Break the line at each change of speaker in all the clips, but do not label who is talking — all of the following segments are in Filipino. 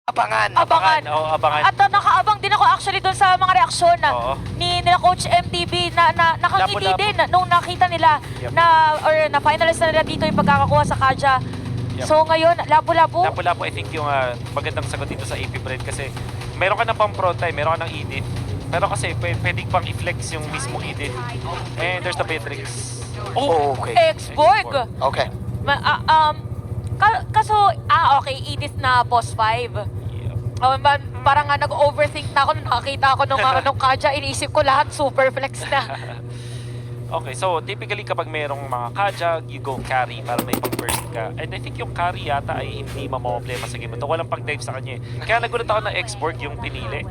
Abangan.
Abangan.
Oo, abangan.
At nakaabang din ako actually doon sa mga reaksyon ni nila Coach MTV na nakangiti
Lapu-lapu.
din nung nakita nila
Yep.
na finalist na nila dito yung pagkakakuha sa Kaja.
Yep.
So ngayon, lapu-lapu.
Lapu-lapu, I think yung magandang sagot dito sa AP Bread kasi meron ka ng pang frontline, meron ka ng edit. Pero kasi pwedeng pang i-flex yung mismong edit. And there's the Matrix.
Oh, okay.
Exborg.
Okay.
Okay, Edith na boss 5. Parang nag-overthink na ako nung nakakita ako nung Kaja, iniisip ko lahat super flex na.
Okay, so typically kapag merong mga Kaja, you go carry para may pang-burst ka. And I think yung carry yata ay hindi mamamblema sa game ito. Walang pag-dive sa kanya eh. Kaya nagulat ako na Xborg yung pinili.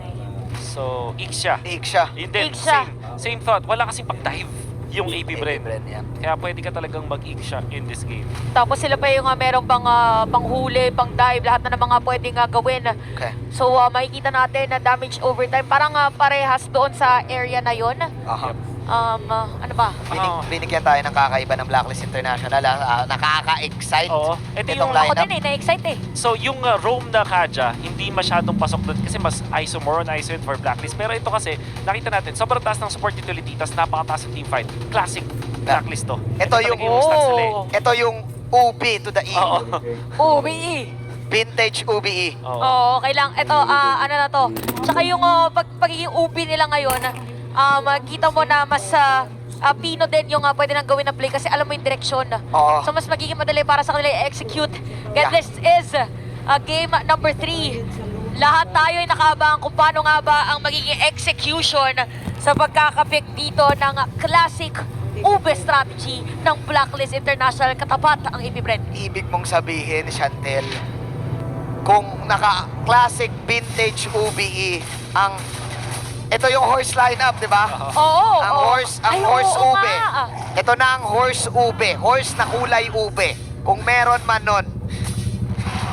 So, X siya.
Iksha.
Yun din,
X siya.
same thought. Wala kasing pag-dive yung AP Bren.
Yan.
Kaya pwede ka talagang mag-X siya in this game.
Tapos sila pa yung merong panghuli, pang-dive, lahat na ng mga pwedeng gawin.
Okay.
So makikita natin na damage overtime. Parang parehas doon sa area na yon.
Aha.
Ano ba?
Binigyan tayo ng kakaiba ng Blacklist International. Nakaka-excite.
Oo. Ito
Itong
yung
Ako
lineup.
din na-excite eh.
So yung roam na Kaja, hindi masyadong pasok doon kasi mas ISO, more on ISO yun for Blacklist. Pero ito kasi, nakita natin, sobrrang taas ng support utility, tas napakataas ng teamfight. Classic Blacklist to.
Ito yung-
talaga stats nila eh.
Ito yung UB to the E.
Oo.
UBE.
Vintage UBE.
Oo.
Oo, okay lang. Ito, ano na to. Tsaka yung pagiging UB nila ngayon, makikita mo na mas pino din yung pwede nang gawin ng play kasi alam mo yung direksyon.
Oo.
So mas magiging madali para sa kanila i-execute. Kaya
Yeah.
this is game number 3. Lahat tayo ay nakaabang kung paano nga ba ang magiging execution sa pagkakapick dito ng classic ube strategy ng Blacklist International katapat ang AP Bren.
Ibig mong sabihin, Chantel, kung naka-classic vintage UBE ang ito yung horse lineup, di ba?
Oo,
Ang
oo.
horse, ang
Ay,
horse
oo
ube.
nga.
Ito na ang horse ube. Horse na kulay ube. Kung meron man nun,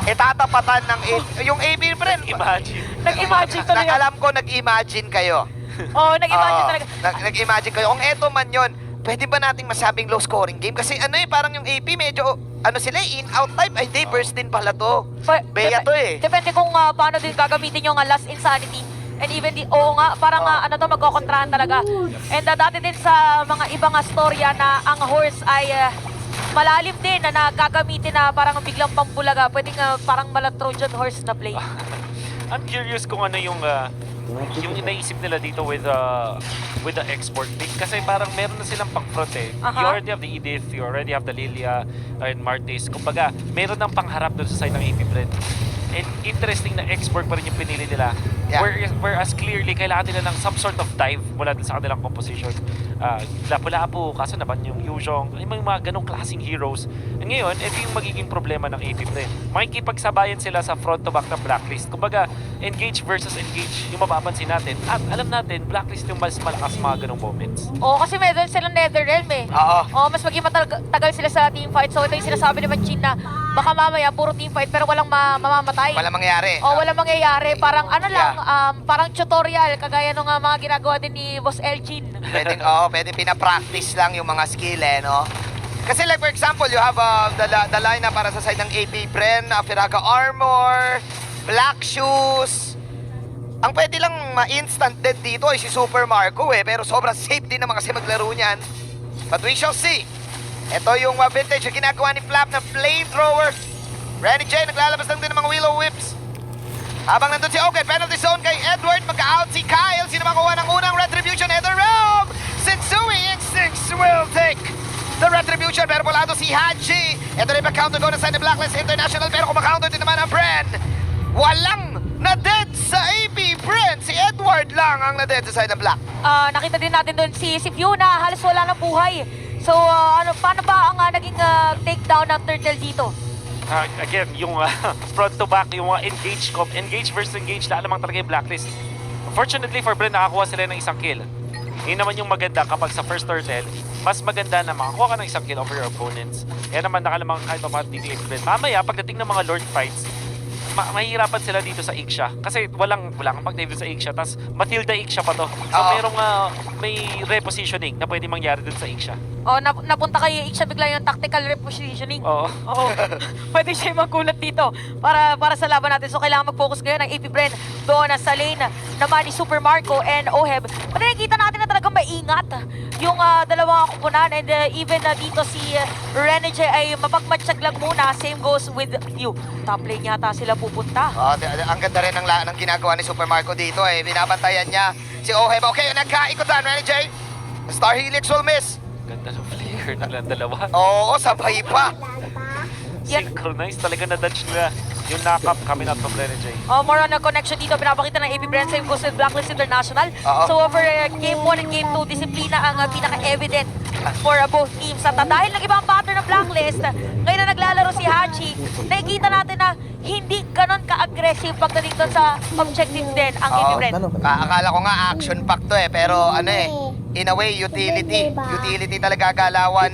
itatapatan ng yung AB friend.
Imagine.
Nag-imagine tuloy yan.
Alam ko, nag-imagine kayo.
Oo, nag-imagine
Oo,
talaga.
Nag-imagine kayo. Kung eto man yun, pwede ba nating masabing low scoring game? Kasi parang yung AP medyo, sila, in-out type. Ay, they burst din pala to. Beya to eh.
Depende kung paano din gagamitin yung Last Insanity. And even oo nga, parang magkokontrahan talaga. And dati din sa mga ibang storya na ang horse ay malalim din na nagagamitin na parang biglang pambulaga. Pwedeng parang mala Trojan horse na play.
I'm curious kung ano yung inaisip nila dito with the export pick. Kasi parang meron na silang pang-front eh. You already have the Edith, you already have the Lilia and Martes. Kumbaga, meron ng pangharap doon sa side ng AP Bren. And interesting na export pa rin yung pinili nila.
Yeah.
Whereas clearly, kailangan nila ng some sort of dive mula dun sa kanilang composition. Lapu-lapu, kaso naman yung Yuzhong, yung mga ganong klaseng heroes. And ngayon, ito yung magiging problema ng AP Bren. Makikipagsabayan sila sa front-to-back ng Blacklist. Kumbaga, engage versus engage yung mapapansin natin. At alam natin, Blacklist yung mas malakas mga ganong moments.
Oo, kasi meron silang Netherrealm eh.
Oo.
Oo, mas maging matagal sila sa teamfight. So ito yung sinasabi ni Manchin na baka mamaya puro teamfight pero walang mamamatay.
Walang mangyari.
O walang mangyayari, parang parang tutorial kagaya nung mga ginagawa din ni Boss Elgin.
Pwede pina-practice lang yung mga skill no? Kasi like for example, you have the lineup para sa side ng AP Bren, Firaga Armor, Black Shoes. Ang pwede lang ma-instant dead dito ay si Super Marco pero sobrang safe din naman kasi maglaro niyan. But we shall see. Ito yung vintage yung ginagawa ni Flap na flamethrower. Renny J, naglalabas lang din ng mga Willow Whips. Habang nandun si Oken, penalty zone kay Edward, magka-out si Kyle. Sino makuha ng unang retribution? Nether Realm! Sensui Instincts will take the retribution. Pero pulado si Haji. Ito rin pa-counter go na side ng Blacklist International. Pero kung ma-counter din naman ang Bren, walang na-dead sa AP Bren. Si Edward lang ang na-dead sa side ng Black.
Nakita din natin doon si Fiona, halos wala ng buhay. So paano ba ang naging takedown ng Turtle dito?
Again, yung front to back, yung mga engage versus engage, lalamang talaga yung Blacklist. Unfortunately for Bren, nakakuha sila ng isang kill. Yun naman yung maganda kapag sa first turtle, mas maganda na makakuha ka ng isang kill over your opponents. Kaya naman nakalamang kahit pa mga DDX Bren. Mamaya, pagdating ng mga Lord fights, mahihirapan sila dito sa Ixia. Kasi wala kang pag-dive sa Ixia, tapos Matilda Ixia pa to. So
Oo.
may repositioning na pwede mangyari dun sa Ixia.
Oh, napunta kay Ixia bigla yung tactical repositioning.
Oo.
Oo. Pwede siya magkulat dito para sa laban natin. So kailangan mag-focus ngayon ng AP Bren doon sa lane naman ni Super Marco and Oheb. Pwede nakikita natin na talagang maingat yung dalawang kupunan and even dito si Renege ay mapagmatsyag lang muna. Same goes with you. Top lane yata sila pupunta.
Ang ganda rin ng ginagawa ni Super Marco dito eh. Binabantayan niya si Oheb. Okay, nagkaikutan, Renegade. Star Helix will miss.
Ganda ng player ng dalawa.
Oo, sabay pa.
Yan.
Synchronized talaga na dodge nila yung knock-up coming out from Renegade.
More on a connection dito, pinapakita ng AP Bren, same goes with Blacklist International.
Oo.
So over Game 1 and Game 2, disiplina ang pinaka-evident for both teams. At dahil ng ibang pattern ng Blacklist, ngayon na naglalaro si Hachi, nakikita natin na hindi ganon ka-aggressive pagdating doon sa objectives din ang AP
Oo.
Bren.
Akala ko nga action pack to eh, pero in a way, utility. Utility talaga galawan.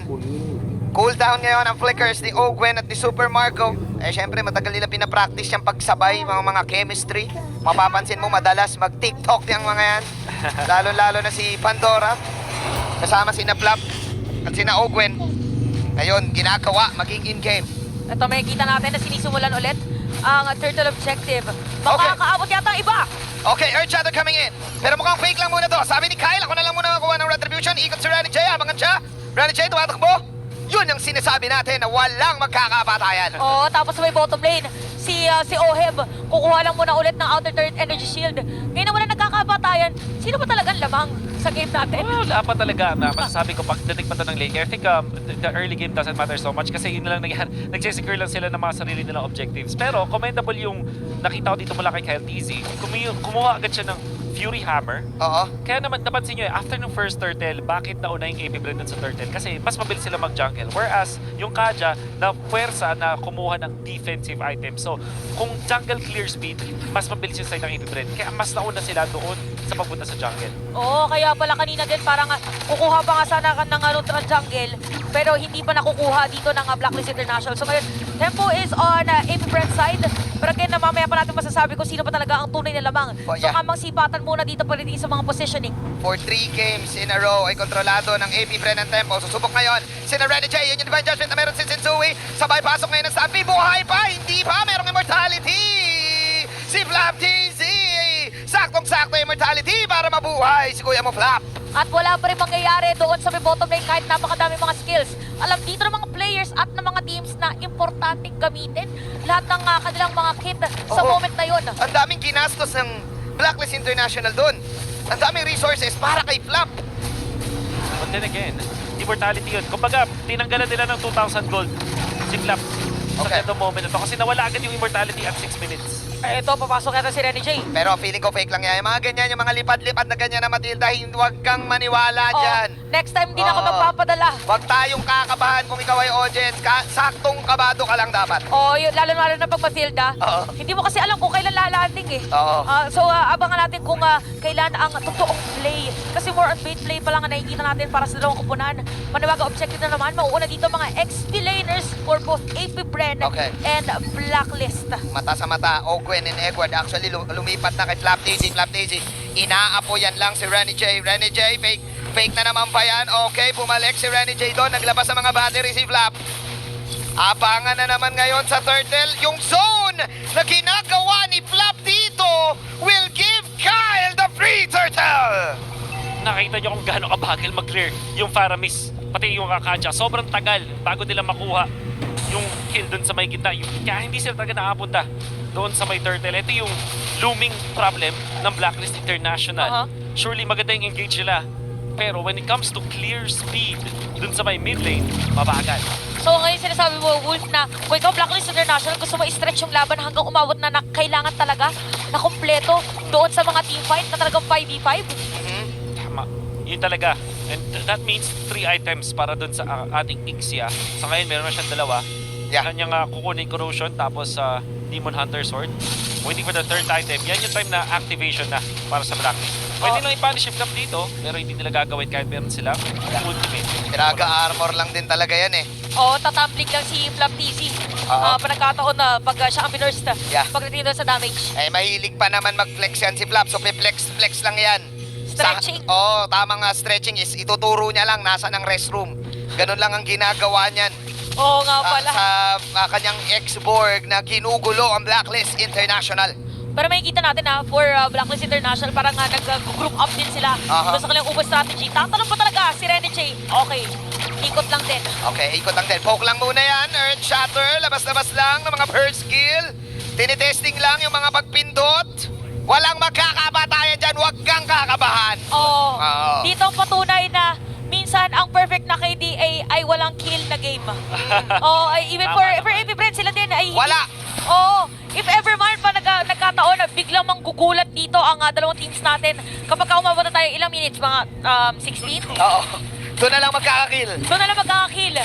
Cooldown ngayon ang flickers ni Ogwen at ni Super Marco. Eh syempre matagal nila pinapractice yung pagsabay, mga chemistry. Mapapansin mo madalas mag-TikTok yung mga yan. Lalo-lalo na si Pandora. Kasama si Naplap at si Ogwen. Ngayon, ginagawa maging in-game.
Ito makikita natin na sinisimulan ulit ang turtle objective. Makakaabot yata ang iba.
Okay, Earth Shadow coming in. Pero mukhang fake lang muna to. Sabi ni Kyle, ako na lang muna makuha ng retribution. Ikot si Renny J, abangan siya. Renny J, tumatakbo. Yun ang sinasabi natin na walang magkakapatayan.
Oo, tapos may bottom lane. Si Oheb, kukuha lang muna ulit ng outer turret energy shield. Ngayon na wala nagkakapatayan, sino ba talagang lamang sa game natin?
Wala pa talaga na masasabi ko pagdating pa to ng late game. I think the early game doesn't matter so much kasi yun na lang nangyari. Nagsisecure lang sila ng mga sarili nilang objectives. Pero commendable yung nakita ko dito mula kay Kyle TZ. Kumuha agad siya ng Fury Hammer.
Oo.
Kaya naman napansin nyo after ng first turtle, bakit nauna yung AP Bren dun sa turtle? Kasi mas mabilis sila mag-jungle. Whereas, yung Kaja, na puwersa na kumuha ng defensive items. So, kung jungle clear speed, mas mabilis yung side ng AP Bren. Kaya mas nauna sila doon sa pagpunta sa jungle.
Oo, kaya pala kanina din parang kukuha pa nga sana ng jungle, pero hindi pa nakukuha dito ng Blacklist International. So ngayon, tempo is on AP Bren side. Pero again, mamaya pa natin masasabi kung sino pa talaga ang tunay na lamang.
Oh,
So
yeah.
kamang sipatan muna dito pwede sa mga positioning.
For 3 games in a row ay kontrolado ng AP Bren ang tempo. Susubok ngayon si Renny J. Yun yung Divine Judgment na meron si Sensui. Sabay pasok ngayon ng Stampy. Buhay pa! Hindi pa! Merong immortality! Si Flap TZ! Saktong-sakto immortality para mabuhay si Kuya mo Flap.
At wala pa rin mangyayari doon sa may bottom lane kahit napakadami mga skills. Alam dito ng mga players at ng mga teams na importanteng gamitin lahat ng kanilang mga kit sa
Oo.
moment na yun.
Ang daming ginastos ng Blacklist International doon. Ang daming resources para kay Flap.
But then again, immortality yun. Kumbaga, tinanggalan nila ng 2,000 gold si Flap sa
Okay.
ganitong moment na to. Kasi nawala agad yung immortality at 6 minutes.
Ito, papasok yata si Renny J.
Pero feeling ko fake lang yan. Yung mga ganyan, yung mga lipad-lipad na ganyan na Matilda, huwag kang maniwala dyan.
Next time, di na ako
Oo.
magpapadala.
Huwag tayong kakabahan kung ikaw ay audience. Saktong kabado ka lang dapat.
Yun, lalo na pag Matilda.
Oo.
Hindi mo kasi alam kung kailan lalanding eh.
Oo.
So, abangan natin kung kailan ang totoong play. Kasi more on bait play pa lang ang nakikita natin para sa dalawang kupunan. Panawaga objective na naman. Mauuna dito mga XP laners for both AP Bren
Okay.
and Blacklist.
Mata sa mata, Ogwen and Edward actually lumipat na kay Flap Daisy. Flap Daisy, inaapo yan lang si Renny J. Renny J, fake na naman pa yan. Okay, bumalik si Renny J doon. Naglabas sa mga battery si Flap. Abangan na naman ngayon sa Turtle. Yung zone na ginagawa ni Flap dito will give Kyle the free Turtle.
Nakita nyo kung gaano kabagal mag-clear yung Faramis, pati yung Akaja. Sobrang tagal bago nila makuha yung kill dun sa may gitna. Kaya hindi sila talaga nakapunta doon sa may turtle. Ito yung looming problem ng Blacklist International. Surely maganda yung engage nila. Pero when it comes to clear speed dun sa may mid lane, mabagal.
So ngayon sinasabi mo, Wolf, na kung ikaw Blacklist International, gusto mo i-stretch yung laban hanggang umabot na kailangan talaga na kompleto doon sa mga teamfight na talagang 5v5?
Tama. Yun talaga. And that means 3 items para dun sa ating Ixia. Sa ngayon, meron na siyang 2.
Yeah.
Kanyang kukunin Corrosion, tapos Demon Hunter Sword. Waiting for the 3rd item. Yan yung time na activation na para sa Blacklist. Pwede lang i-punish yung Flap dito, pero hindi nila gagawin kahit meron silang ultimate.
Tiraga armor lang din talaga yan eh.
Tatumbling lang si Flap TZ. panagkataon na pag siya ang binurst
Yeah.
pagdating doon sa damage.
Eh, mahilig pa naman mag-flex yan si Flap. So, flex lang yan.
Stretching.
Tamang stretching is ituturo niya lang nasa ng restroom. Ganun lang ang ginagawa niyan.
Oo nga pala.
Sa kanyang ex-Borg na ginugulo ang Blacklist International.
Pero makikita natin na for Blacklist International, parang nag-group up din sila doon sa kanilang ubos strategy. Tatanong pa talaga si Rene J. Okay, ikot lang din.
Okay, ikot lang din. Poke lang muna yan. Earth Shatter. Labas-labas lang ng mga burst skill. Tinitesting lang yung mga pagpindot. Walang magkakabatayan dyan. Huwag kang kakabahan.
Oo.
Oo.
Dito ang patunay na minsan ang perfect na KDA ay walang kill na game. Oo, even
Tama
for
naman.
AP Brent sila din ay
Wala.
Oo. If ever man pa nagkataon na biglang manggugulat dito ang dalawang teams natin kapag umabot na tayo ilang minutes, mga 16?
Oo. Doon na lang magkakakill.
Doon na lang magkakakill.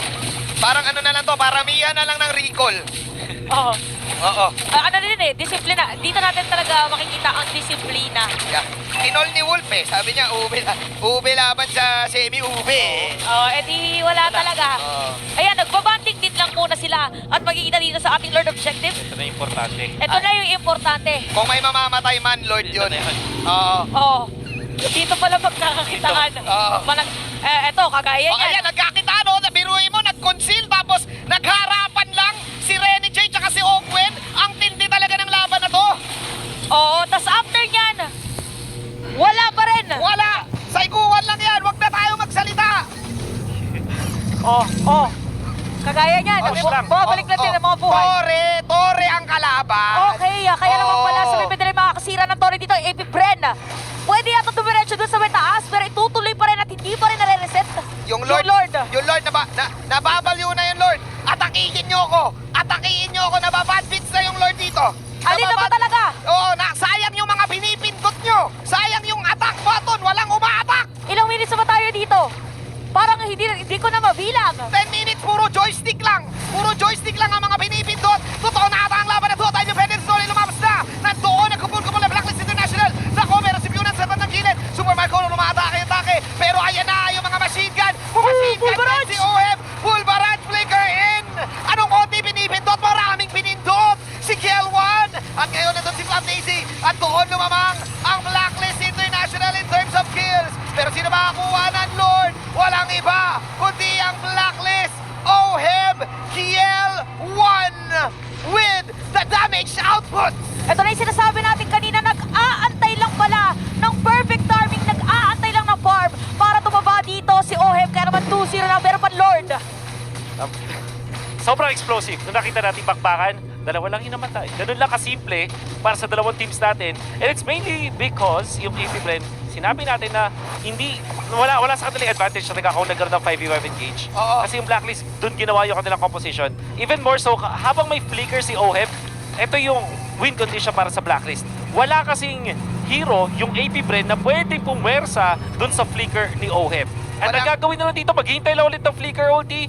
Parang ano na lang to, paramihan na lang ng recall.
Oo.
Oo.
Ano din disiplina. Dito natin talaga makikita ang disiplina.
Yeah. Kinol ni Wolf eh. Sabi niya, ube laban sa semi-ube.
Oh, edi wala talaga.
Oo.
Ayan, nagbabanding din lang muna sila at makikita dito sa ating Lord Objective.
Ito na yung importante.
Ito na yung importante.
Kung may mamamatay man, Lord
Ito
yun.
na yun.
Oo.
Oh, dito pala magkakakitaan.
Oo.
Eto, kagaya
Oh,
niyan.
ayan, nagkakita no, nabiruin mo, nag-conceal, tapos nagharapan lang si Rene J tsaka si Ogwen. Ang tindi talaga ng laban na to.
Oo, tas after niyan, wala pa rin.
Wala! Saiguan lang yan, wag na tayo magsalita.
Oh. Kagaya niyan,
Oh, lang.
babalik na din ang mga buhay.
Tore ang kalaban.
Okay, kaya naman pala sa may madali makakasira ng Tore dito, AP Bren. Pwede yata dumiretso doon sa may taas, pero itutuloy pa rin at hindi pa rin nare-reset.
Yung Lord,
Yung Lord.
nababaliw na yung Lord. Atakihin nyo ako, nababad beats na yung Lord dito.
Alin na ba talaga?
Oo, sayang yung mga pinipindot nyo. Sayang yung attack button, walang uma-attack.
Ilang minutes na ba tayo dito? Parang hindi ko na mabilang.
10 minutes, puro joystick lang. Puro joystick lang ang mga pinipindot. Totoo na ata ang laban na to dahil yung Federal Story lumabas na. Nandoon ang kupul-kupul na Blacklist International. Sa cover, si Bunan sa bandang gilid. Super Marco lumatake. Pero ayan na yung mga machine gun. Machine
full
gun
barrage!
si OM. Full barrage flicker in. Anong konti pinipindot? Maraming pinindot. Si Kiel1. At ngayon nandun si Flap Daisy. At doon lumamang ang Blacklist International in terms of kills. Pero sino makakuha ng Lord? Walang iba, kundi ang Blacklist, OHEB, Kiel1 with the damage output.
Ito na yung sinasabi natin kanina, nag-aantay lang pala ng perfect timing, nag-aantay lang ng farm para tumaba dito si OHEB. Kaya naman 2-0 na, meron pa Lord.
Sobrang explosive. Nung nakita natin bakbakan, dalawa lang yung namatay. Ganun lang kasimple para sa dalawang teams natin. And it's mainly because yung AP Bren, sinabi natin na wala sa kanilang advantage na nagkakaroon ng 5v5 engage.
Oo.
Kasi yung Blacklist, dun ginawa yung kanilang composition. Even more so, habang may flicker si OHEB, ito yung win condition para sa Blacklist. Wala kasing hero, yung AP Bren, na pwedeng pumersa dun sa flicker ni OHEB. At ang gagawin na lang dito, maghihintay lang ulit ng flicker ulti,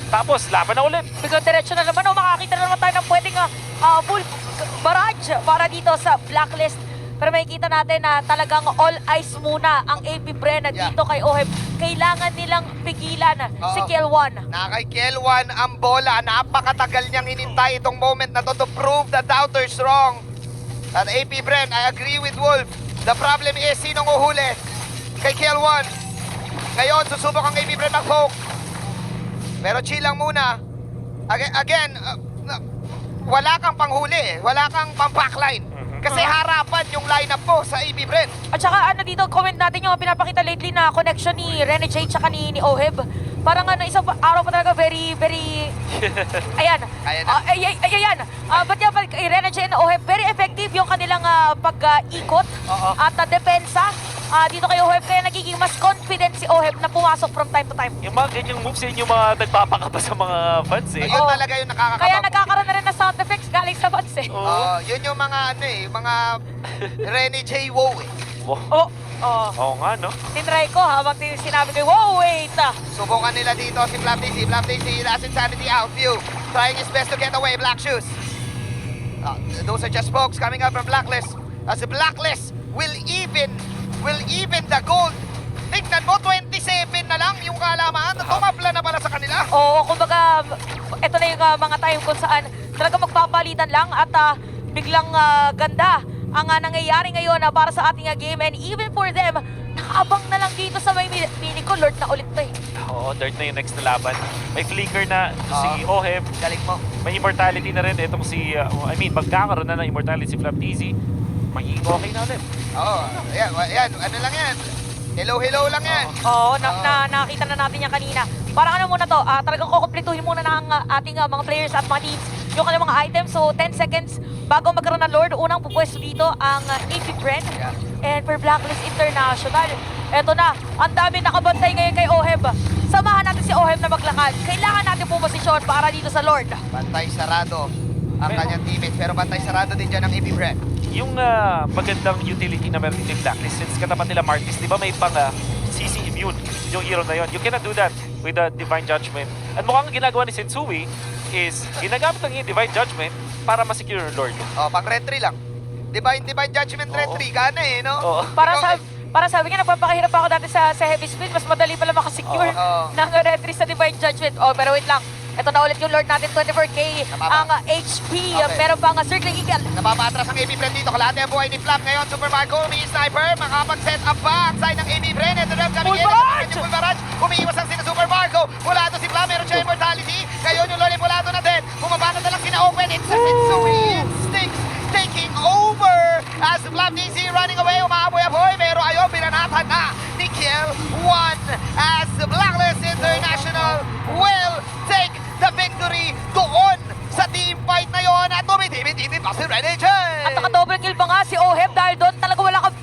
tapos laban na ulit.
Biglang diretso na naman, makakita na naman tayo ng pwedeng full barrage para dito sa Blacklist. Pero makikita natin na talagang all eyes muna ang AP Bren dito kay OHEB. Kailangan nilang pigilan si Kiel1.
Na kay Kiel1 ang bola. Napakatagal niyang hinintay itong moment na to prove the doubters wrong. At AP Bren, I agree with Wolf. The problem is sinong uhuli kay Kiel1. Ngayon, susubok ang AP Bren mag-poke. Pero chill lang muna. Again, wala kang panghuli, wala kang pang-backline. Kasi harapan yung lineup mo sa AP Bren.
At saka dito, comment natin yung pinapakita lately na connection ni Rene J tsaka ni OHEB. Parang isang araw pa talaga very... Ayan.
Kaya na.
Ayan. But yeah, kay Rene J and OHEB, very effective yung kanilang pag-ikot
Oo.
at depensa. Dito kay OHEB, kaya nagiging mas confident si OHEB na pumasok from time to time.
Yung mga ganyang moves yun yung mga nagpapakaba sa mga fans eh.
Ayun
Oo.
talaga yung nakakakabang.
Kaya nagkakaroon na rin ng sound effects galing sa fans eh.
Yun yung mga mga Rene J. Wow eh.
Wow. Oo nga, no?
Tinry ko habang sinabi ko, wow, wait!
Subukan nila dito si Flap Daisy. Flap Daisy, that's insanity out view. Trying his best to get away, Black Shoes. Those are just folks coming up from Blacklist. As the Blacklist will even the gold. Tignan mo, 27 na lang yung kalamaan. Tumabla na pala sa kanila.
Oo, kumbaga, ito na yung mga time kung saan talaga magpapalitan lang at biglang ganda ang nangyayari ngayon para sa ating game, and even for them, nakaabang na lang dito sa may mini ko. Lord na ulit to eh.
Oo, Dirt na yung next na laban. May flicker na si
Oo.
Oheb.
Galing mo.
May immortality na rin. Itong si, magkakaroon na ng immortality si Flapteasy. Magiging okay na ulit.
Oo, yan. Ano lang yan? Hello lang yan.
Oo, nakita na natin yan kanina. Parang ano muna to, talagang kukumpletuhin muna ng ating mga players at mga teams yung kanilang mga items. So 10 seconds bago magkaroon ng Lord, unang pupwesto dito ang AP Bren.
Yeah.
And for Blacklist International, eto na, ang dami nakabantay ngayon kay Oheb. Samahan natin si Oheb na maglakad. Kailangan natin pumosisyon para dito sa Lord.
Bantay sarado ang kanyang teammates, pero bantay sarado din dyan ang AP Brand.
Yung magandang utility na meron dito yung Blacklist, since katapat nila Martis, di ba may pang CC immune yung hero na yun. You cannot do that with the Divine Judgment. At mukhang ang ginagawa ni Sensui is ginagamit ang Divine Judgment para masecure yung Lord.
Pang red 3 lang. Divine Judgment red
Oo.
3, gana eh, no?
Oo.
Para sabi nga, nagpapakahirap ako dati sa heavy speed, mas madali pala makasecure
Oo.
ng retry sa Divine Judgment. Oh, pero wait lang. Ito na ulit yung Lord natin, 24k
Tama ba?
ang HP.
Okay.
Meron pa ang Circling Eagle.
Napapatras ang AB Brand dito. Kalahati ang buhay ni Flap ngayon. Super Marco, may sniper. Makapag-set up pa. Side ng AB Brand. Ito na kami.
Full barrage!
Full barrage. Umiiwas ang sina Super Marco. Mula ito si Flap. Meron siya immortality. Ngayon yung Loli mula ito na din. Bumabana na lang sina Open. It's a Sensui Instincts taking over. As Flap DC running away. Umaaboy-aboy. Pero ayaw, binanatan na ni Kiel 1. As Blacklist International will take the victory doon sa team fight na yon at tumitibi-tibi pa si Red Agent.
At naka-double kill pa nga si Oheb dahil doon talaga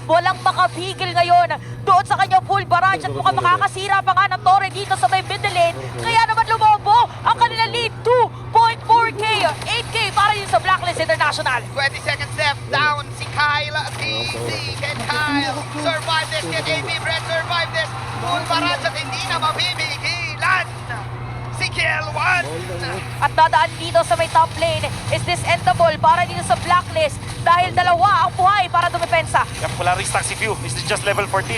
walang makapigil ngayon doon sa kanyang full barrage at mukhang makakasira pa nga ng Torre dito sa may middle lane. Kaya naman lumobo ang kanilang lead, 2.4k, 8k para yun sa Blacklist International.
20 seconds left, down si Kyle DC. Can Kyle survive this? Can AB Brett survive this? Full barrage at hindi na mabibigilan si Kiel 1.
At dadaan dito sa may top lane. Is this endable para dito sa Blacklist? Dahil dalawa ang buhay para dumepensa.
Kaya wala restock si Few. This is just level 14.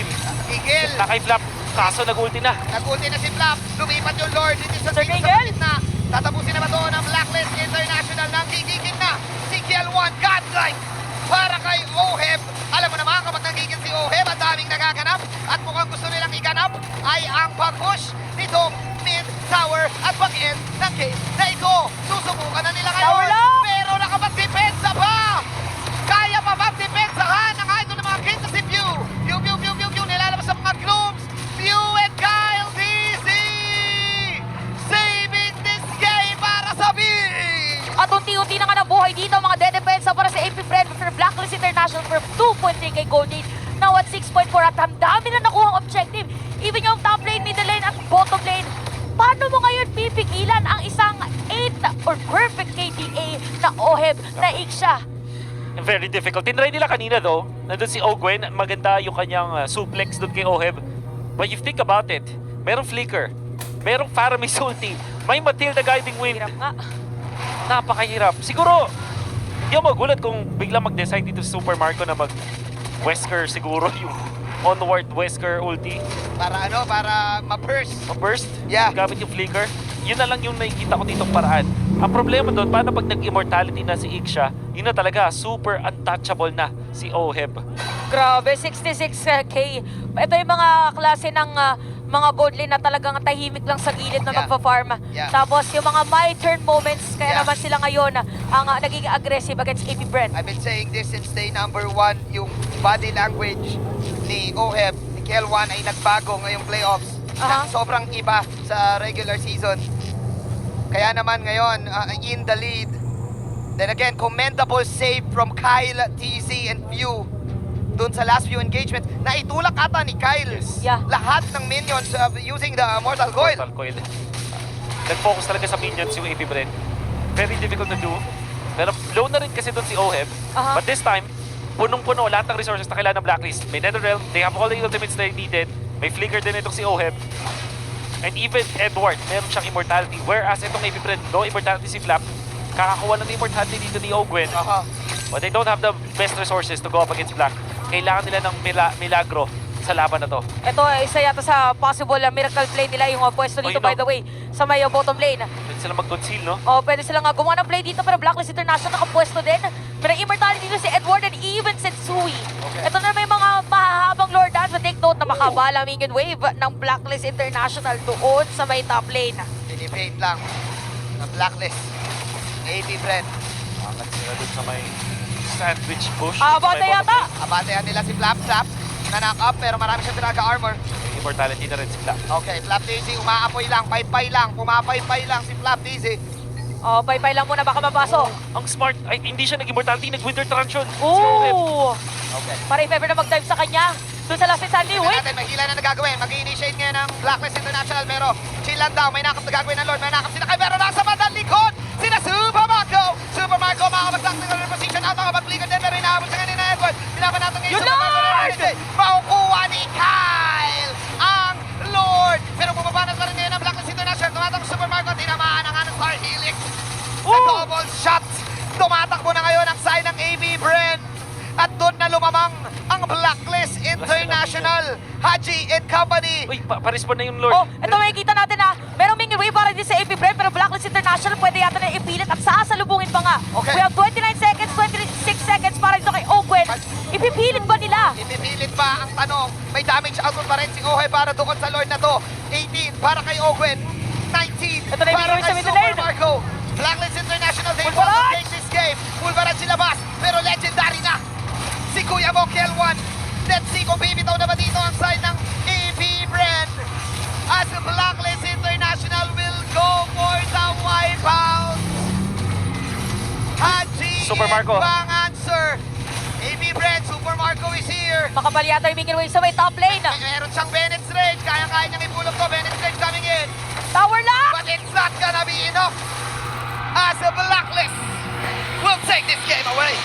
Igil,
Naka-flap. Kaso nag-ulti na.
nag-ulti na si Flap. Lumipat yung Lord. Dito sa
Sir
dito
Miguel?
sa gitna. Tatapusin na ba ito ng Blacklist International ng gigigil na si Kiel 1. Godlike para kay Oheb. Alam mo naman kapag nagigil si Oheb, ang daming nagaganap. At mukhang gusto nilang iganap ay ang pag-push nitong mid tower at pag-end ng game na ito. Susubukan na nila ngayon.
Tower lang!
Pero nakapag-depensa pa! Kaya pa mag-depensahan ang idol ng mga kids si Pew. Pew, nilalabas sa mga glooms. Pew and Kyle DC! Saving this game para sa B!
At unti-unti na nga nabuhay dito mga dedepensa para sa AP Bren for Blacklist International for 2.3k gold lead. Now at 6.4 at ang dami na nakuha ang objective. Even yung top lane, middle lane at bottom lane. Paano mo ngayon pipigilan ang isang 8 or perfect KDA na Oheb na Iksha?
Very difficult. Tinry nila kanina though. Nandun si Ogwen. Maganda yung kanyang suplex doon kay Oheb. But if you think about it, merong flicker. Merong Faramis ulti. May Matilda guiding wind.
Hirap nga.
Napakahirap. Siguro, hindi ako magulat kung biglang mag-decide dito si Super Marco na mag-Wesker siguro yung onward Wesker ulti.
Para ma-burst.
Ma-burst.
Yeah.
Gamit yung flicker. Yun na lang yung nakikita ko ditong paraan. Ang problema doon, paano pag nag-immortality na si Iksha, yun na talaga, super untouchable na si Oheb.
Grabe, 66k. Ito yung mga klase ng mga gold lane na talagang tahimik lang sa gilid na
Yeah.
magpa-farm.
Yeah.
Tapos yung mga my turn moments, kaya
Yeah.
naman sila ngayon ang nagiging aggressive against AP Bren.
I've been saying this since day number 1, yung body language ni Oheb, ni Kiel1 ay nagbago ngayong playoffs. Na sobrang iba sa regular season. Kaya naman ngayon, in the lead. Then again, commendable save from Kyle, TC, and Few. Doon sa last few engagement, naitulak ata ni Kyle
Yes.
Yeah.
lahat ng minions using the Mortal Coil.
Mortal Coil. Nag-focus talaga sa minions yung AP Bren. Very difficult to do. Pero low na rin kasi doon si Oheb.
Aha.
But this time, punong-puno lahat ng resources na kailangan ng Blacklist. May Netherrealm, they have all the ultimates they needed. May flicker din itong si Oheb. And even Edward, meron siyang immortality. Whereas itong AP Bren, no immortality si Flap. Kakakuha lang ng immortality dito ni Ogwen.
Aha.
But they don't have the best resources to go up against Black. Kailangan nila ng milagro sa laban na to.
Ito, isa yata sa possible miracle play nila yung pwesto dito,
Oh,
by the way, sa may bottom lane.
pwede silang mag-conceal, no?
Oh, pwede silang gumawa ng play dito pero Blacklist International nakapwesto din. Pero Immortality dito si Edward and even Setsui.
Okay.
Ito na may mga mahahabang Lord Dance. But take note na makabala minion wave ng Blacklist International doon sa may top lane.
Inibate lang ng Blacklist. AP Bren.
Bakit sila dun sa may sandwich bush?
Bata
Sa may
yata.
Abatehan nila si Flap Flap. Na knock up pero marami siyang Firaga armor.
Immortality na rin sila.
Okay, Flap Daisy, umaapoy lang, paypay lang, pumapaypay lang si Flap Daisy.
Oh, pay lang muna baka mapasok.
Ang smart, ay hindi siya nag-immortality, nag-winter truncheon. Si OM.
Ooh!
Okay.
Para if ever na mag-dive sa kanya. Doon sa last and Sandy,
Tingnan
wait!
natin, may hila na nagagawin. Mag-i-initiate ngayon ng Blacklist International pero chill lang daw. May nakap na gagawin ng Lord. May nakap sila kay pero nasa bandang likod. Sina Super Marco. Super Marco makakapag-tactical reposition out. Makapag-ligan din pero inaabot sa kanina Edward. Pinapan natin ngayon
Yun,
Super Marco.
Lord!
Makukuha ni Kyle ang Lord. Pero bumabanas pa rin ngayon ng Blacklist International. Tumatang Super Marco. Tinamaan ang ano Star Helix. Sa double shot. Tumatakbo na ngayon ang side ng AB Brand. At doon na lumamang ang Blacklist International. Haji and Company.
Uy, pa-respawn na yung Lord.
Oh, ito makikita natin na merong minion wave para din sa AP Brand pero Blacklist International pwede yata na ipilit at sasalubungin pa nga.
Okay.
We have 29 seconds, 26 seconds para dito kay Ogwen. Ipipilit ba nila?
Ipipilit ba ang tanong? May damage output pa rin si Ohe para doon sa Lord na to. 18 para kay Owen. 19
Ito na yung
para
minion sa
kay
middle
Super
lane.
Marco. Blacklist International, they
Pulbaran!
want to take this game. Pulbaran sila bas, pero legendary na. Si Kuya Mo Kelwan. Let's see kung bibitaw na ba dito ang side ng AP Brand. As the Blacklist International will go for the wipeout. Haji
Super Marco.
Bang answer. AP Brand, Super Marco is here.
Makabali yata yung minion wave sa may top lane.
Meron siyang Bennett's Rage. Kaya-kaya niyang ipulog to. Bennett's Rage coming in.
Tower lock!
But it's not gonna be enough. As the Blacklist will take this game away.